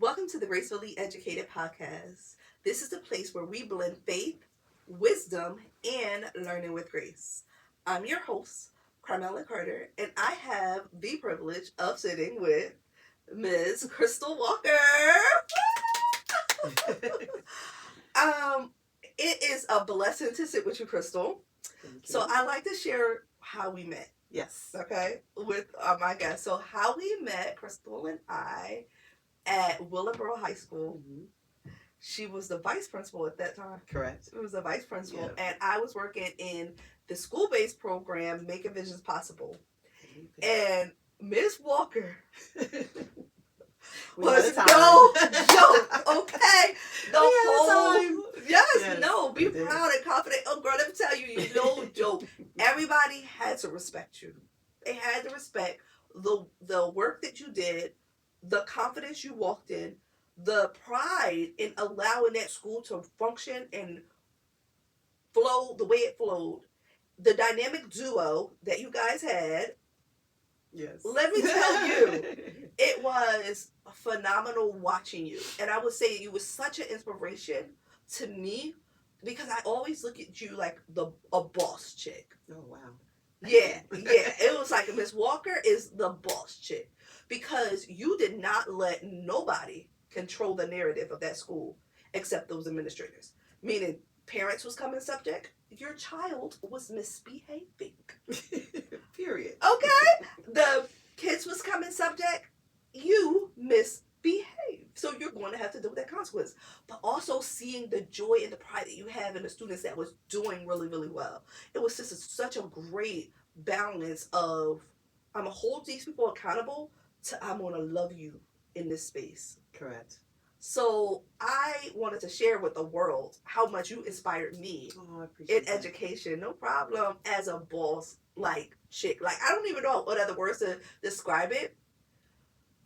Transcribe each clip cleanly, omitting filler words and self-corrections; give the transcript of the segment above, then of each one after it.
Welcome to the GraceFully Educated podcast. This is the place where we blend faith, wisdom, and learning with grace. I'm your host, Carmela Carter, and I have the privilege of sitting with Ms. Chrystal Walker. um, it is a blessing to sit with you, Chrystal. So I like to share how we met. Yes. Okay, with my guest. So how we met, Chrystal and I, at Willowboro High School. Mm-hmm. She was the vice principal at that time. Correct. It was the vice principal, Yeah. and I was working in the school-based program, Making Visions Possible. And Ms. Walker was no joke, okay? The whole be proud and confident. Oh, girl, let me tell you, no joke. Everybody had to respect you. They had to respect the work that you did, the confidence you walked in, the pride in allowing that school to function and flow the way it flowed, the dynamic duo that you guys had. Yes. Let me tell you, it was phenomenal watching you. And I would say you were such an inspiration to me because I always look at you like a boss chick. Oh, wow. Yeah. It was like Miss Walker is the boss chick because you did not let nobody control the narrative of that school except those administrators. Meaning parents was coming subject. Your child was misbehaving. Period. Okay? The kids was coming subject. You misbehaved. So you're going to have to deal with that consequence. But also seeing the joy and the pride that you have in the students that was doing really, really well. It was just such a great balance of I'm going to hold these people accountable to I'm going to love you in this space. Correct. So I wanted to share with the world how much you inspired me in education. No problem. As a boss, like chick. Like I don't even know what other words to describe it.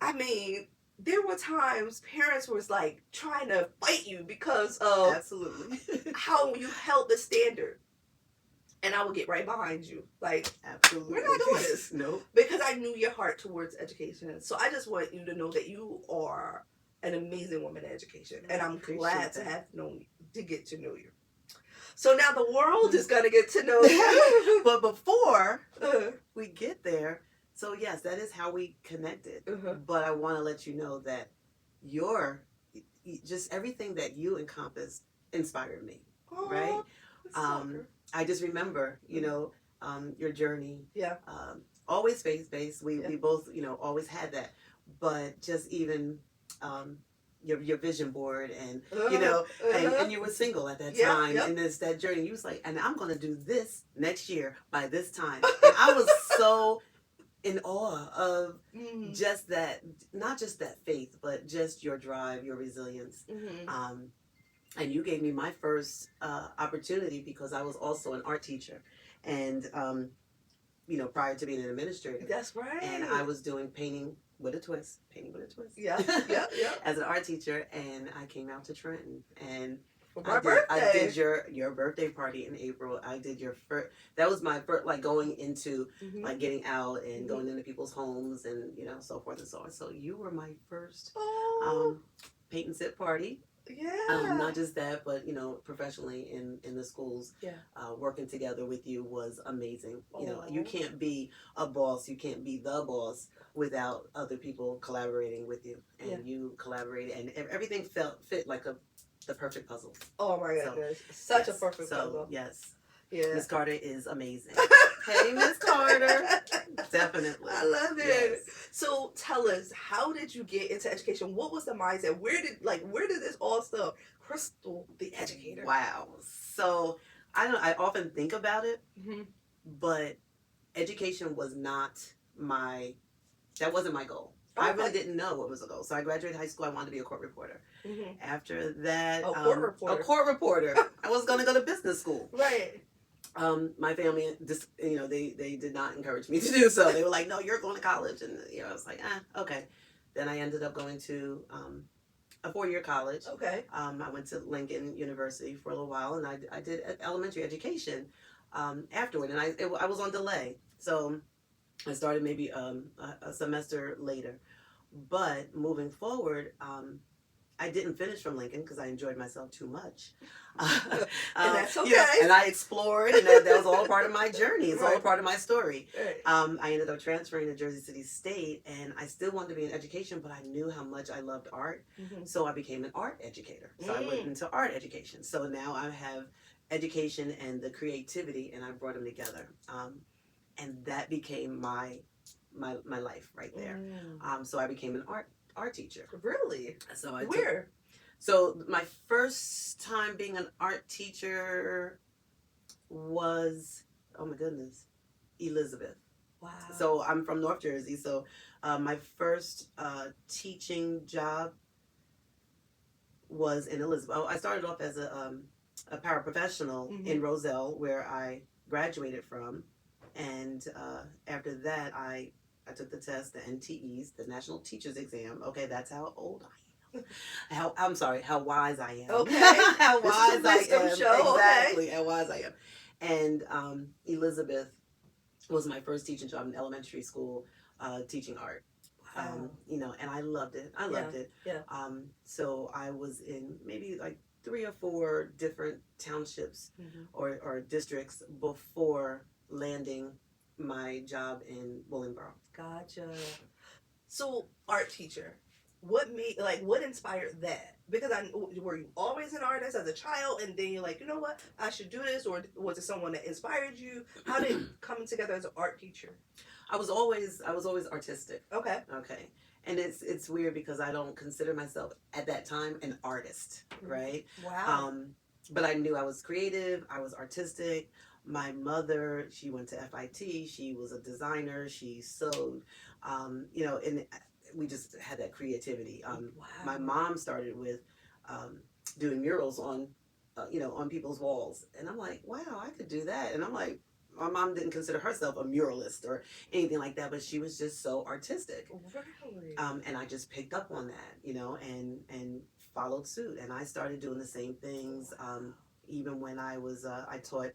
I mean, there were times parents was like trying to fight you because of absolutely how you held the standard. And I would get right behind you. Like, absolutely. We're not doing this. Nope. Because I knew your heart towards education. So I just want you to know that you are an amazing woman in education. And I'm glad to have known you, to get to know you. So now the world is going to get to know you. But before we get there, so yes, that is how we connected. But I want to let you know that just everything that you encompassed inspired me. Oh, right? I just remember, your journey. Yeah. Always faith-based. We both, always had that. But just even your vision board and, and you were single at that time. And that journey. You was like, and I'm going to do this next year by this time. And I was so in awe of just that, not just that faith, but just your drive, your resilience. And you gave me my first opportunity because I was also an art teacher. And, prior to being an administrator. That's right. And I was doing painting with a twist. Yeah. As an art teacher. And I came out to Trenton. And for my birthday. I did your birthday party in April. I did your first. That was my first, like going into, like getting out and going into people's homes and, so forth and so on. So you were my first paint and sip party. Yeah. Not just that, but professionally in the schools, working together with you was amazing. You can't be a boss, you can't be the boss without other people collaborating with you, and you collaborated, and everything fit like the perfect puzzle. Oh my goodness, such a perfect puzzle. Yes. Yeah. Miss Carter is amazing. Hey, Miss Carter. Definitely. I love it. Yes. So tell us, how did you get into education? What was the mindset? Where did this all start? Chrystal, the educator. Wow. So I often think about it, but education was not that wasn't my goal. Okay. I really didn't know what was a goal. So I graduated high school. I wanted to be a court reporter. After that, a court reporter. I was going to go to business school. Right. My family just, they did not encourage me to do so. They were like, no, you're going to college. And, I was like, okay. Then I ended up going to a 4-year college. Okay. I went to Lincoln University for a little while, and I did elementary education afterward. And I was on delay. So I started maybe a semester later. But moving forward, I didn't finish from Lincoln because I enjoyed myself too much. And that's okay. Yeah, and I explored, and that was all part of my journey. It's all part of my story. Right. I ended up transferring to Jersey City State, and I still wanted to be in education, but I knew how much I loved art. So I became an art educator. So I went into art education. So now I have education and the creativity, and I brought them together. And that became my life right there. So I became an art teacher. Really? So Where? So my first time being an art teacher was, oh my goodness, Elizabeth. Wow. So I'm from North Jersey. So my first teaching job was in Elizabeth. Oh, I started off as a paraprofessional in Roselle, where I graduated from. And after that, I took the test, the NTEs, the National Teachers Exam. Okay, that's how old I am. How wise I am. Okay. How wise I am. Show. Exactly, Okay. how wise I am. And Elizabeth was my first teaching job in elementary school, teaching art. Wow. And I loved it. I loved it. Yeah. So I was in maybe like 3 or 4 different townships or districts before landing my job in Willingboro. Gotcha. So, art teacher, what inspired that? Because were you always an artist as a child, and then you're like, you know what, I should do this, or was it someone that inspired you? How did it come together as an art teacher? I was always artistic. Okay. And it's weird because I don't consider myself at that time an artist, right? Wow. But I knew I was creative. I was artistic. My mother, she went to FIT. She was a designer. She sewed, and we just had that creativity. Wow. My mom started with doing murals on people's walls, and I'm like, wow, I could do that. And I'm like, my mom didn't consider herself a muralist or anything like that, but she was just so artistic. Really? And I just picked up on that, and followed suit. And I started doing the same things. Even when I was, I taught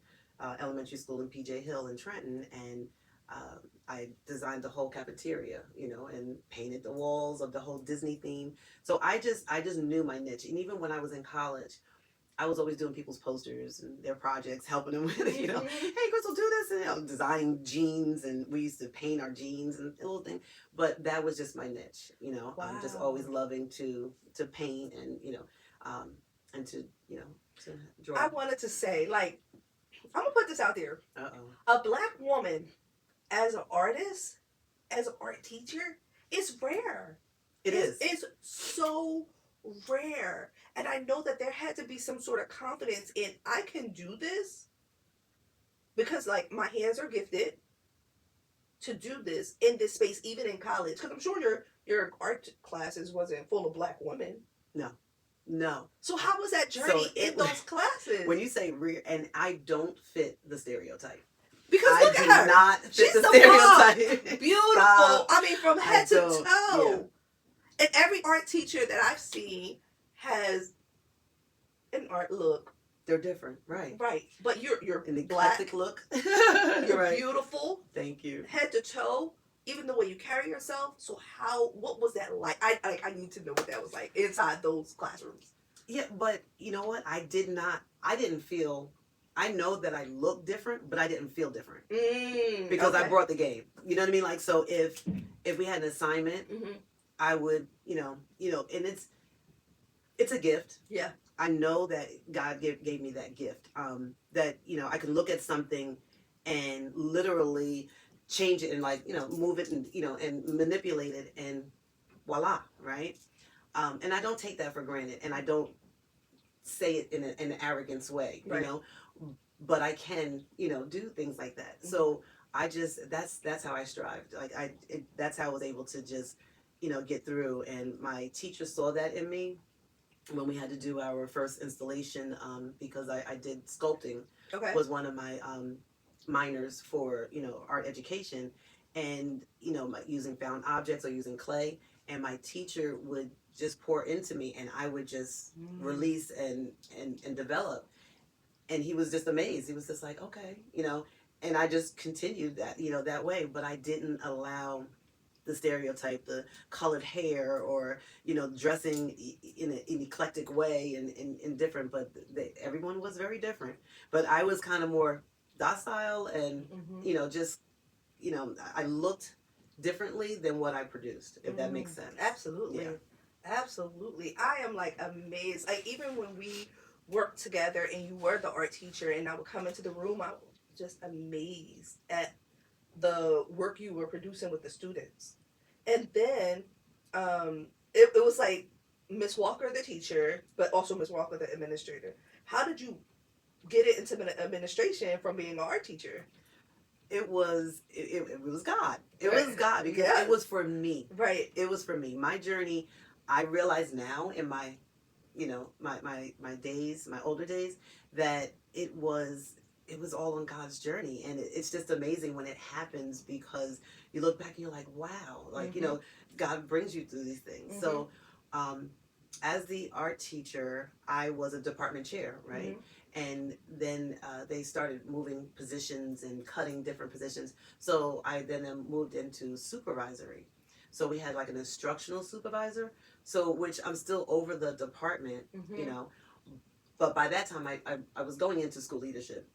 elementary school in PJ Hill in Trenton, and I designed the whole cafeteria, and painted the walls of the whole Disney theme. So I just knew my niche. And even when I was in college, I was always doing people's posters and their projects, helping them with, hey, Chrystal, do this, and designing jeans, and we used to paint our jeans and little thing. But that was just my niche, Wow. I'm just always loving to paint and and to draw. I wanted to say, like, I'm gonna put this out there. Uh-oh. A Black woman as an artist, as an art teacher, is rare. It's so rare. And I know that there had to be some sort of confidence in, I can do this because, like, my hands are gifted to do this in this space, even in college. Because I'm sure your art classes wasn't full of Black women. No. So how was that journey in those classes? When you say rare, and I don't fit the stereotype. Because look at her. I do not fit She's the Beautiful. stereotype. I mean, from head to toe. Yeah. And every art teacher that I've seen has an art look. They're different, right? Right. But you're an Black eclectic look. You're right. beautiful. Thank you. Head to toe. Even the way you carry yourself. So what was that like? I need to know what that was like inside those classrooms. Yeah, but you know what? I didn't feel, I know that I look different, but I didn't feel different. Because I brought the game. You know what I mean? Like, so if we had an assignment, I would, and it's a gift. Yeah. I know that God gave me that gift. That, I can look at something and literally change it and move it and, and manipulate it, and voila, right? And I don't take that for granted, and I don't say it in an arrogance way, right. But I can, do things like that. So I just, that's how I strived. That's how I was able to just, get through. And my teacher saw that in me when we had to do our first installation, because I did sculpting. Okay. Was one of my minors for, art education, and, using found objects or using clay. And my teacher would just pour into me, and I would just release and develop. And he was just amazed. He was just like, okay, and I just continued that, that way. But I didn't allow the stereotype, the colored hair, or dressing in an eclectic way and different. But everyone was very different. But I was kind of more docile and just I looked differently than what I produced, if that makes sense. Absolutely. Yeah. Absolutely. I am like amazed. Like even when we worked together and you were the art teacher and I would come into the room, I was just amazed at the work you were producing with the students. And then it was like Miss Walker the teacher, but also Miss Walker the administrator. How did you get it into administration from being an art teacher? It was God. It was God, because it was for me. Right. It was for me. My journey, I realize now in my my days, my older days, that it was all on God's journey. And it's just amazing when it happens, because you look back and you're like, wow, like God brings you through these things. So as the art teacher, I was a department chair, right? And then they started moving positions and cutting different positions. So I then moved into supervisory. So we had like an instructional supervisor, so which I'm still over the department, but by that time I was going into school leadership.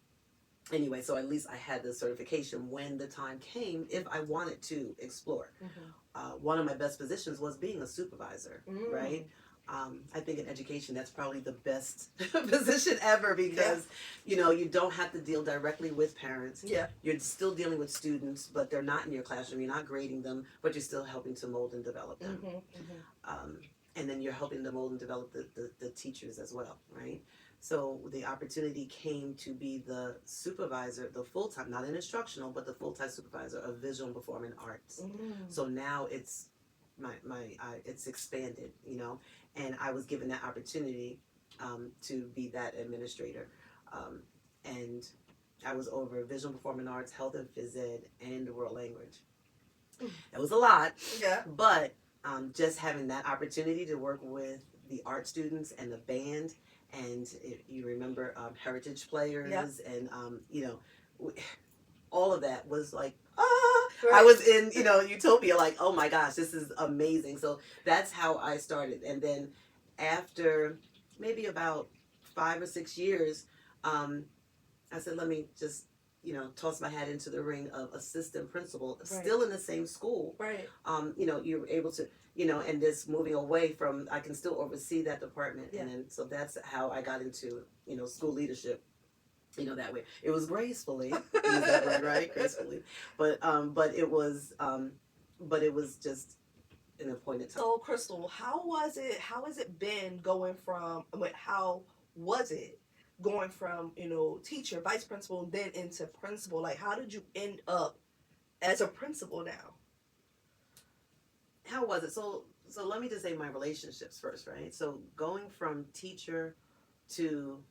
Anyway, so at least I had the certification when the time came if I wanted to explore. One of my best positions was being a supervisor, right? I think in education that's probably the best position ever, because you don't have to deal directly with parents. You're still dealing with students, but they're not in your classroom. You're not grading them, but you're still helping to mold and develop them. And then you're helping to mold and develop the teachers as well, right? So the opportunity came to be the supervisor, the full-time, not an instructional, but the full-time supervisor of visual and performing arts. So now it's it's expanded, and I was given that opportunity to be that administrator, and I was over visual and performing arts, health and phys ed, and world language. It was a lot, but just having that opportunity to work with the art students and the band, and if you remember heritage players, and all of that was like, I was in, utopia, like, oh my gosh, this is amazing. So that's how I started. And then after maybe about 5 or 6 years, I said, let me just, toss my hat into the ring of assistant principal, still in the same school. You're able to, and this moving away from, I can still oversee that department. And then, so that's how I got into, school leadership. That way. It was gracefully, use that word, right? Gracefully. But it was just an appointed time. So Chrystal, how has it been going from, teacher, vice principal, then into principal? Like, how did you end up as a principal now? How was it? So let me just say my relationships first, right? So going from teacher to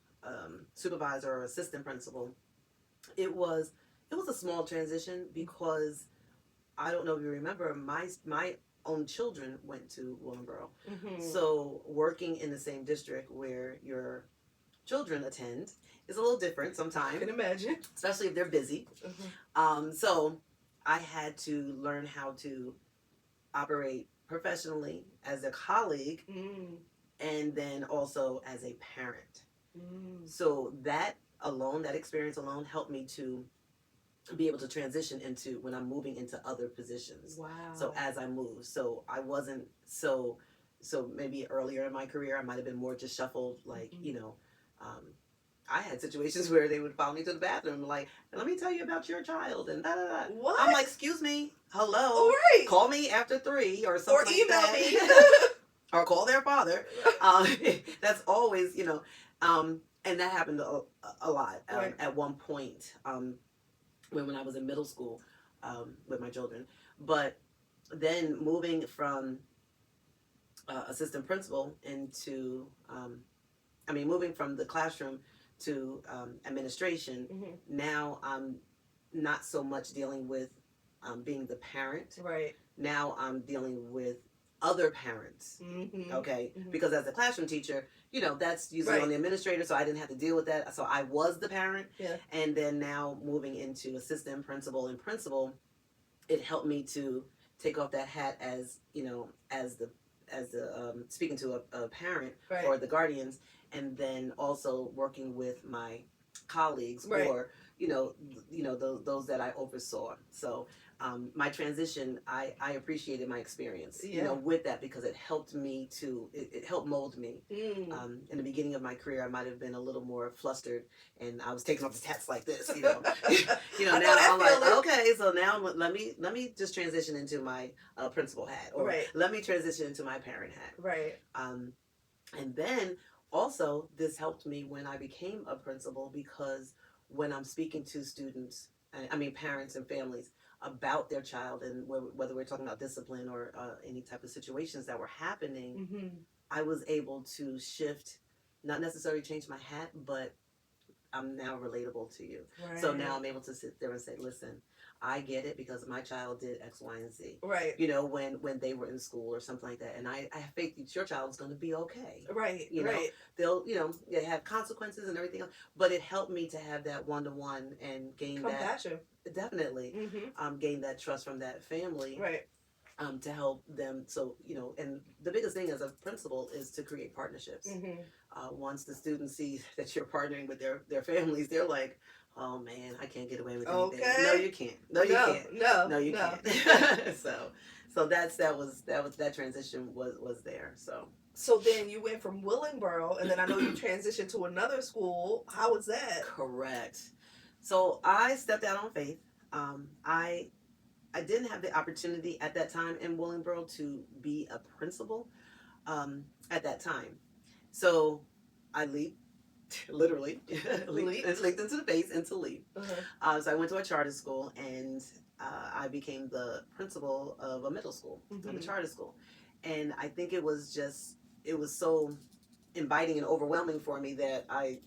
supervisor or assistant principal, it was a small transition, because I don't know if you remember, my own children went to Willingboro. So working in the same district where your children attend is a little different sometimes. I can imagine, especially if they're busy. So I had to learn how to operate professionally as a colleague, and then also as a parent. So that experience alone helped me to be able to transition into when I'm moving into other positions. Wow. So as I moved, so I wasn't so maybe earlier in my career I might have been more just shuffled, like, I had situations where they would follow me to the bathroom, like, let me tell you about your child, and da da da. What? I'm like, excuse me, hello, right. Call me after 3 or something, or email like me, or call their father. That's always, and that happened a lot at one point when I was in middle school with my children. But then moving from assistant principal into, moving from the classroom to administration, now I'm not so much dealing with being the parent. Right. Now I'm dealing with other parents, okay? Because as a classroom teacher, that's usually on the administrator, so I didn't have to deal with that. So I was the parent. And then now moving into assistant principal and principal, it helped me to take off that hat as, as the speaking to a parent right. or the guardians, and then also working with my colleagues right. or those that I oversaw. So my transition, I appreciated my experience, with that, because it helped me it helped mold me. In the beginning of my career, I might have been a little more flustered, and I was taking off the hats like this, now I'm like, okay, so now let me just transition into my principal hat, or right. let me transition into my parent hat. Right. And then also this helped me when I became a principal, because when I'm speaking to students, parents and families, about their child, and whether we're talking about discipline or any type of situations that were happening, I was able to shift, not necessarily change my hat, but I'm now relatable to you. Right. So now I'm able to sit there and say, listen, I get it, because my child did X, Y, and Z. Right. When they were in school or something like that. And I have faith that your child's going to be okay. Right. Right. They'll, they have consequences and everything else. But it helped me to have that one-to-one and gain compassion. Definitely. Gain that trust from that family. Right. To help them. So, and the biggest thing as a principal is to create partnerships. Once the students see that you're partnering with their families, they're like, oh man, I can't get away with anything. Okay. No, you can't. No, you can't. No, you can't. So that transition was there. So then you went from Willingboro, and then I know you transitioned to another school. How was that? Correct. So I stepped out on faith. I didn't have the opportunity at that time in Willingboro to be a principal at that time. So I leaped, literally, leaped into the face and to leap. So I went to a charter school, and I became the principal of a middle school, of a charter school. And I think it was so inviting and overwhelming for me that I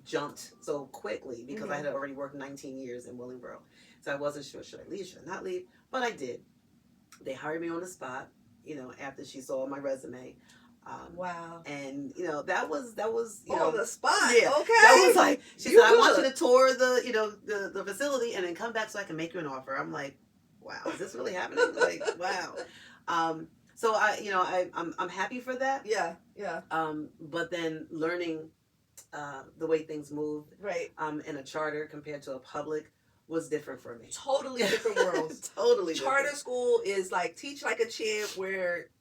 jumped so quickly, because I had already worked 19 years in Willingboro. So I wasn't sure, should I leave, should I not leave? But I did. They hired me on the spot, after she saw my resume. Wow. And that was on the spot. Yeah. Okay. That was like, she said, I want you to tour the facility and then come back so I can make you an offer. I'm like, wow, is this really happening? Like, wow. So I'm happy for that. Yeah. Yeah. But then learning the way things moved, right, in a charter compared to a public, was different for me. Totally different worlds. Totally Charter different. school is like teach like a champ, where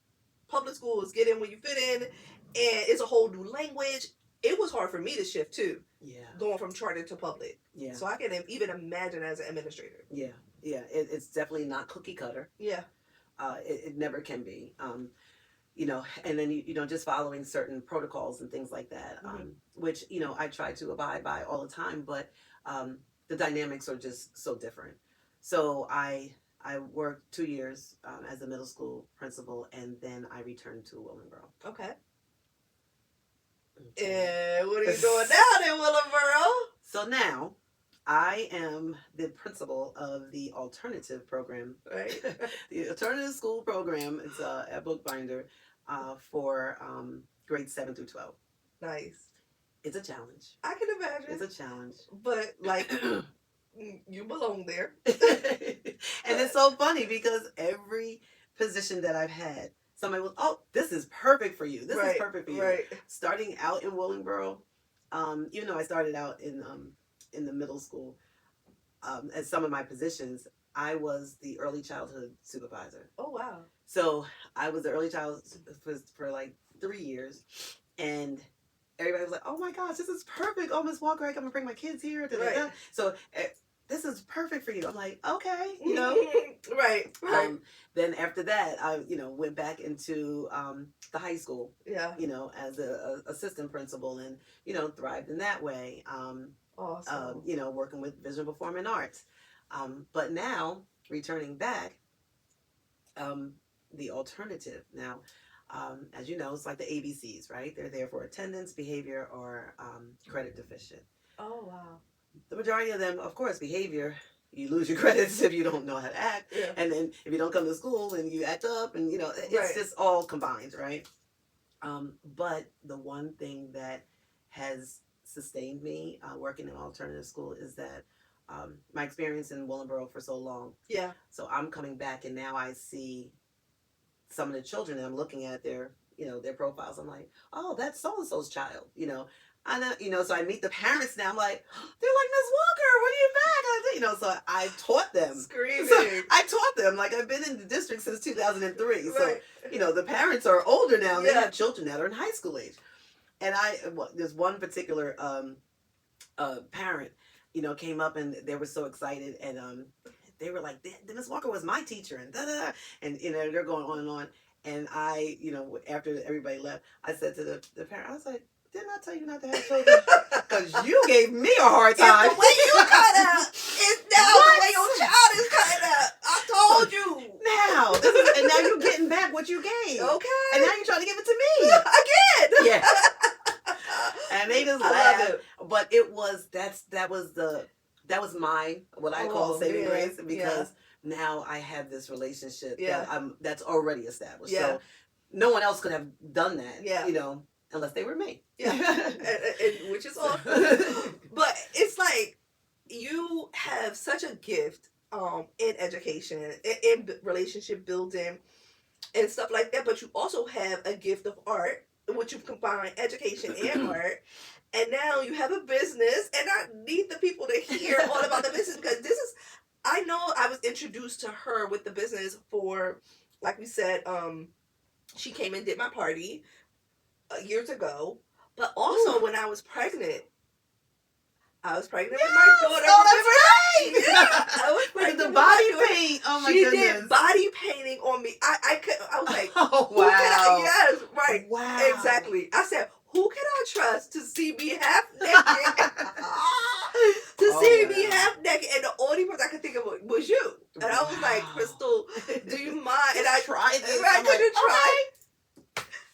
public school is get in when you fit in, and it's a whole new language. It was hard for me to shift too. Yeah. Going from charter to public. Yeah. So I can even imagine as an administrator. Yeah. Yeah. It's definitely not cookie cutter. Yeah. It never can be. And then just following certain protocols and things like that, which I try to abide by all the time, but the dynamics are just so different. So I worked 2 years as a middle school principal, and then I returned to Willingboro. Okay. And what are you doing now in Willingboro? So now I am the principal of the alternative program. Right. The alternative school program. It's a bookbinder for grades 7 through 12. Nice. It's a challenge. I can imagine. It's a challenge. But like, you belong there. And it's so funny, because every position that I've had, somebody was, oh, this is perfect for you. This is perfect for you. Right. Starting out in Willingboro, even though I started out in the middle school, as some of my positions, I was the early childhood supervisor. Oh, wow. So I was the early child for like 3 years, and everybody was like, oh my gosh, this is perfect. Oh, Miss Walker, I'm going to bring my kids here. Right. So this is perfect for you. I'm like, okay, Right. Then after that, I, went back into the high school. Yeah. As a assistant principal, and, thrived in that way. Awesome. Working with visual performing arts. But now, returning back, the alternative. Now, as you know, it's like the ABCs, right? They're there for attendance, behavior, or credit deficient. Oh, wow. The majority of them, of course, behavior, you lose your credits if you don't know how to act. Yeah. And then if you don't come to school and you act up, and, it's just all combined, right? But the one thing that has sustained me working in alternative school is that my experience in Willingboro for so long. Yeah. So I'm coming back, and now I see some of the children, and I'm looking at their profiles. I'm like, oh, that's so and so's child. I know, so I meet the parents now. I'm like, they're like, Miss Walker, when are you back? So I taught them. Screaming. So I taught them. Like, I've been in the district since 2003. Right. So, the parents are older now. They have children that are in high school age. And there's one particular parent, came up, and they were so excited, and they were like, Miss Walker was my teacher, and da-da-da. And they're going on and on. And I, after everybody left, I said to the parent, I was like, didn't I tell you not to have children? Because you gave me a hard time. It's the way you cut out. It's now the way your child is cut out. I told you. Now. And now you're getting back what you gave. Okay. And now you're trying to give it to me. Again. Yeah. And they just laughed. But that was my, what I call saving grace, because now I have this relationship that's already established. Yeah. So no one else could have done that, unless they were me. Yeah. and which is awesome. But it's like, you have such a gift in education, in relationship building, and stuff like that. But you also have a gift of art, which you combine education and art. And now you have a business, and I need the people to hear all about the business, because I know I was introduced to her with the business for, like we said, she came and did my party years ago, but also when I was pregnant. With my daughter. Oh, that's right. Yeah, I was pregnant with the body paint. Oh my goodness. She did body painting on me. I was like, oh wow. Yes, right. Wow. Exactly. I said, who can I trust to see me half naked? See me half naked, and the only person I could think of was you. And I was like, Chrystal, do you mind? And I tried this. Right, could you try?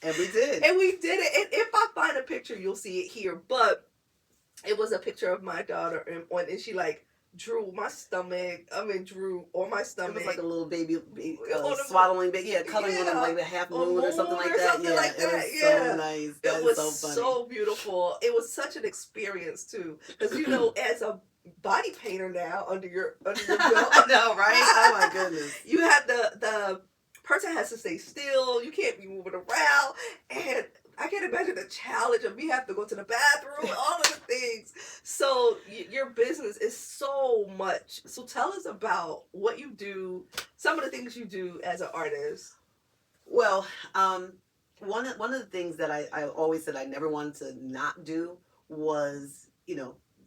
And we did. And we did it. And if I find a picture, you'll see it here. But it was a picture of my daughter, and she drew my stomach. Drew on my stomach. It was like a little baby swaddling baby. Yeah, coloring on like a half moon or something like that. It was so nice. That was so funny. So beautiful. It was such an experience too, because as a body painter now under your belt. I know, right? Oh my goodness. You have the person has to stay still. You can't be moving around, and I can't imagine the challenge of me having to go to the bathroom, all of the things. So your business is so much. So tell us about what you do, some of the things you do as an artist. Well, one of the things that I always said I never wanted to not do was,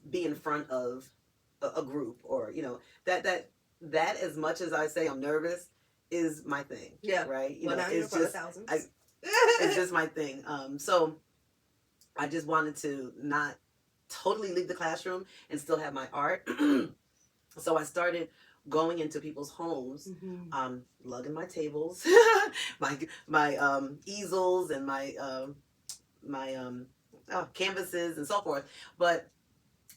be in front of a group, or, that as much as I say I'm nervous is my thing. Yeah. Right. It's just thousands. It's just my thing. So I just wanted to not totally leave the classroom and still have my art. So I started going into people's homes, lugging my tables, my easels, and my canvases and so forth. But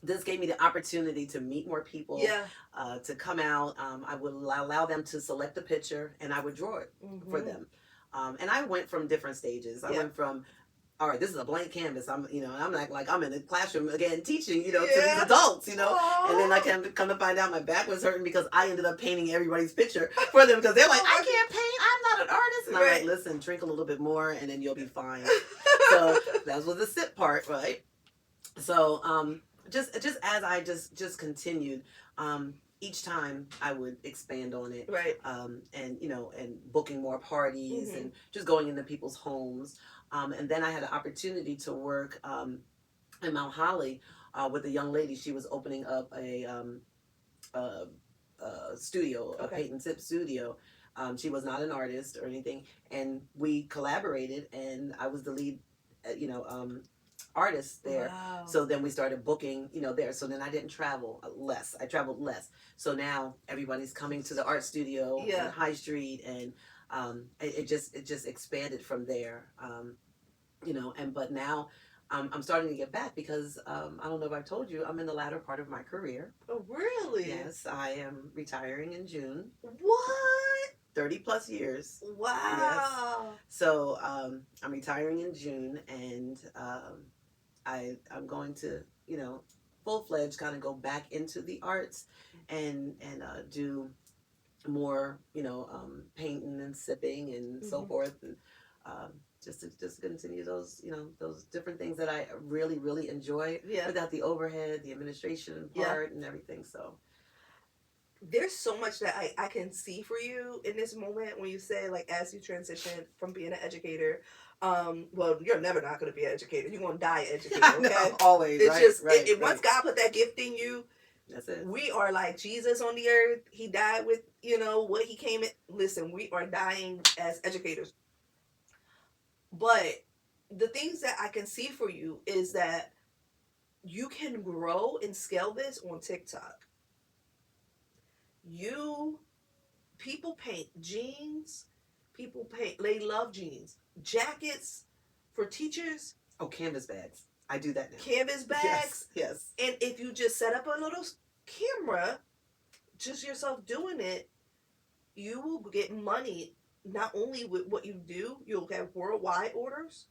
this gave me the opportunity to meet more people, to come out. I would allow them to select a picture, and I would draw it for them. And I went from different stages. I went from, all right, this is a blank canvas. I'm like I'm in the classroom again teaching, to these adults, Aww. And then I come to find out my back was hurting because I ended up painting everybody's picture for them, because they're like, I can't paint. I'm not an artist. And I'm like, listen, drink a little bit more, and then you'll be fine. So that was the sip part, right? So just as I just continued, each time I would expand on it, right? And booking more parties, and just going into people's homes. And then I had an opportunity to work in Mount Holly with a young lady. She was opening up a studio, a paint and sip studio. She was not an artist or anything, and we collaborated, and I was the lead, artist there. Wow. So then we started booking, there. So then I didn't travel less. I traveled less. So now everybody's coming to the art studio on High Street, and it just expanded from there. But now I'm starting to get back because I don't know if I've told you, I'm in the latter part of my career. Oh, really? Yes, I am retiring in June. What? 30 plus years. Wow. Yes. So I'm retiring in June, and I'm going to, full-fledged kind of go back into the arts and do more, painting and sipping and so forth, and just to continue those, those different things that I really, really enjoy without the overhead, the administration part and everything. So there's so much that I can see for you in this moment when you say, like, as you transition from being an educator, well, you're never not going to be an educator. You're going to die educated, okay? No, always, it's right, just, right. Once God put that gift in you, that's it. We are like Jesus on the earth. He died with, what he came in. Listen, we are dying as educators. But the things that I can see for you is that you can grow and scale this on TikTok. People paint jeans. They love jeans. Jackets for teachers. Oh, canvas bags. I do that now. Canvas bags. Yes. And if you just set up a little camera, just yourself doing it, you will get money not only with what you do, you'll have worldwide orders,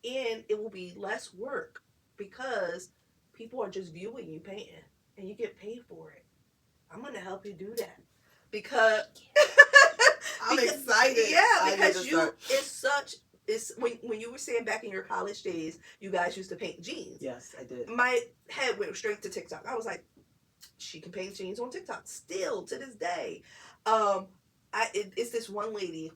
and it will be less work because people are just viewing you painting and you get paid for it. I'm going to help you do that because I'm excited. Yeah, because it's when you were saying back in your college days, you guys used to paint jeans. Yes, I did. My head went straight to TikTok. I was like, she can paint jeans on TikTok still to this day. It's this one lady.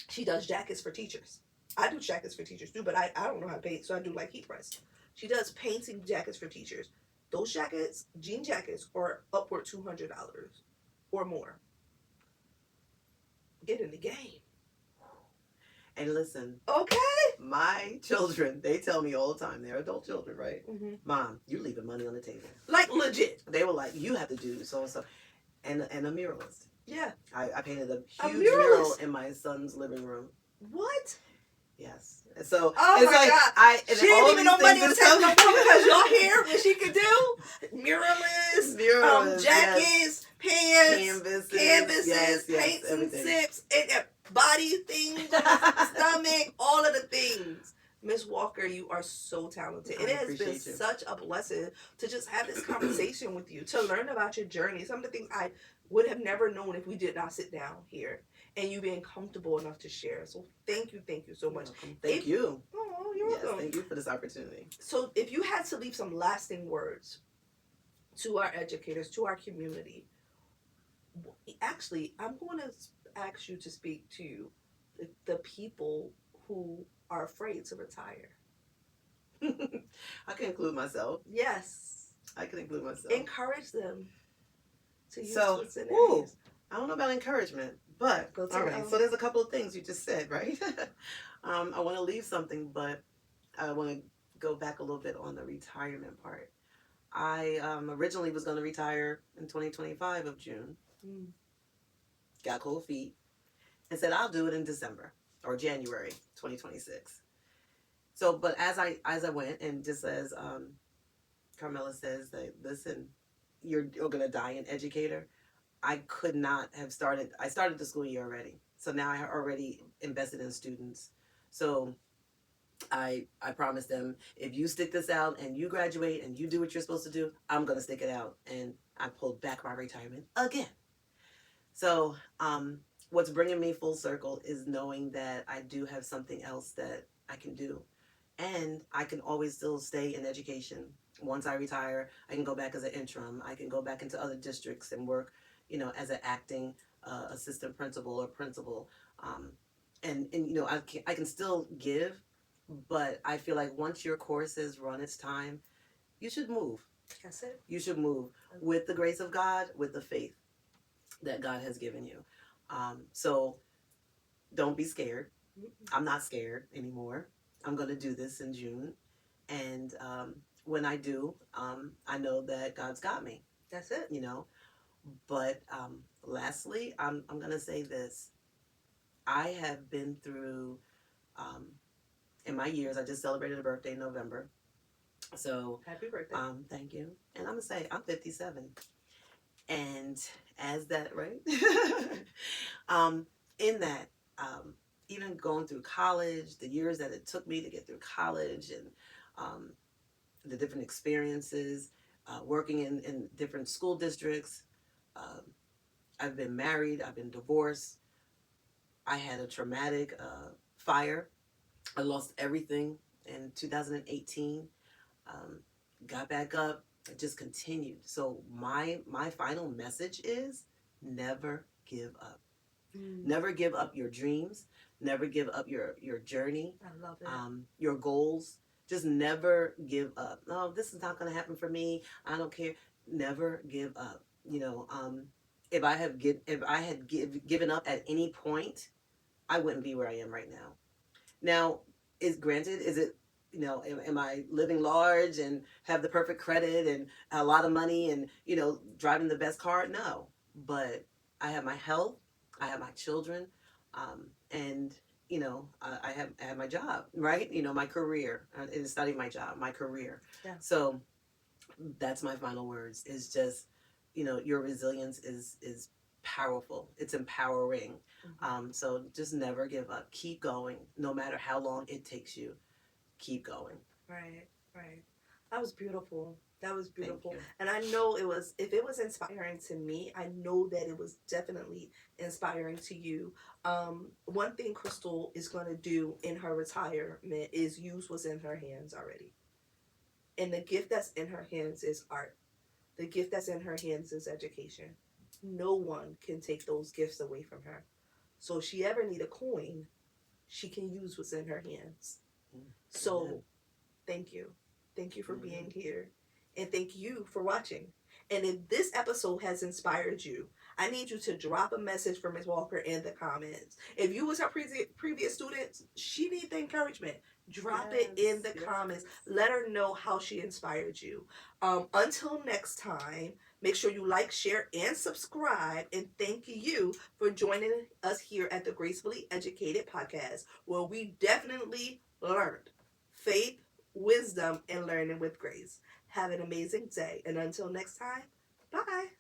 She does jackets for teachers. I do jackets for teachers too, but I don't know how to paint, so I do like heat press. She does painting jackets for teachers. Those jackets, jean jackets, are upward $200 or more. Get in the game. And listen. Okay. My children, they tell me all the time, they're adult children, right? Mm-hmm. Mom, you're leaving money on the table. Like legit. They were like, you have to do so and so. And a muralist. Yeah. I painted a huge mural in my son's living room. What? Yes. So oh it's my like God. She didn't even know money was taking no more because y'all hear what she could do. Muralists, jackets, pants, canvases, paints and sips, and body things, stomach, all of the things. Miss Walker, you are so talented. It has been such a blessing to just have this conversation with you, to learn about your journey. Some of the things I would have never known if we did not sit down here. And you being comfortable enough to share. So thank you so much. Thank you. Oh, you're welcome. Thank you for this opportunity. So if you had to leave some lasting words to our educators, to our community, actually, I'm going to ask you to speak to the people who are afraid to retire. I can include myself. Yes. I can include myself. Encourage them to use I don't know about encouragement, but all right. So there's a couple of things you just said, right? I want to leave something, but I want to go back a little bit on the retirement part. I originally was going to retire in 2025 of June. Got cold feet and said I'll do it in December or January 2026. So, but as I went, and just as Carmela says, that listen, you're going to die an educator. I could not have started. I started the school year already. So now I already invested in students. So I promised them, if you stick this out and you graduate and you do what you're supposed to do, I'm going to stick it out. And I pulled back my retirement again. So what's bringing me full circle is knowing that I do have something else that I can do. And I can always still stay in education. Once I retire, I can go back as an interim. I can go back into other districts and work, as an acting assistant principal or principal. And I can still give, but I feel like once your course has run its time, you should move. That's it. You should move with the grace of God, with the faith that God has given you. So don't be scared. I'm not scared anymore. I'm going to do this in June. And when I do, I know that God's got me. That's it. But lastly, I'm going to say this. I have been through, in my years, I just celebrated a birthday in November. So happy birthday. Thank you. And I'm going to say I'm 57. And as that, right? In that, even going through college, the years that it took me to get through college and the different experiences, working in different school districts. I've been married. I've been divorced. I had a traumatic fire. I lost everything in 2018. Got back up. It just continued. So my final message is never give up. Never give up your dreams. Never give up your journey. I love it. Your goals. Just never give up. No, this is not going to happen for me. I don't care. Never give up. If I had given up at any point, I wouldn't be where I am right now. Now, is it, am I living large and have the perfect credit and a lot of money and, driving the best car? No. But I have my health, I have my children, and, I have my job, right? My career. It's not even my job, my career. Yeah. So that's my final words, is just, your resilience is powerful. It's empowering. So just never give up. Keep going, no matter how long it takes you. Keep going. Right. That was beautiful. And I know if it was inspiring to me, I know that it was definitely inspiring to you. One thing Chrystal is going to do in her retirement is use what's in her hands already. And the gift that's in her hands is art. The gift that's in her hands is education. No one can take those gifts away from her. So if she ever need a coin, she can use what's in her hands. So thank you. Thank you for being here. And thank you for watching. And if this episode has inspired you, I need you to drop a message for Ms. Walker in the comments. If you was her previous student, she needs the encouragement. Drop it in the comments. Let her know how she inspired you. Until next time, make sure you like, share, and subscribe. And thank you for joining us here at the GraceFully Educated podcast, where we definitely learned faith, wisdom, and learning with grace. Have an amazing day. And until next time, bye.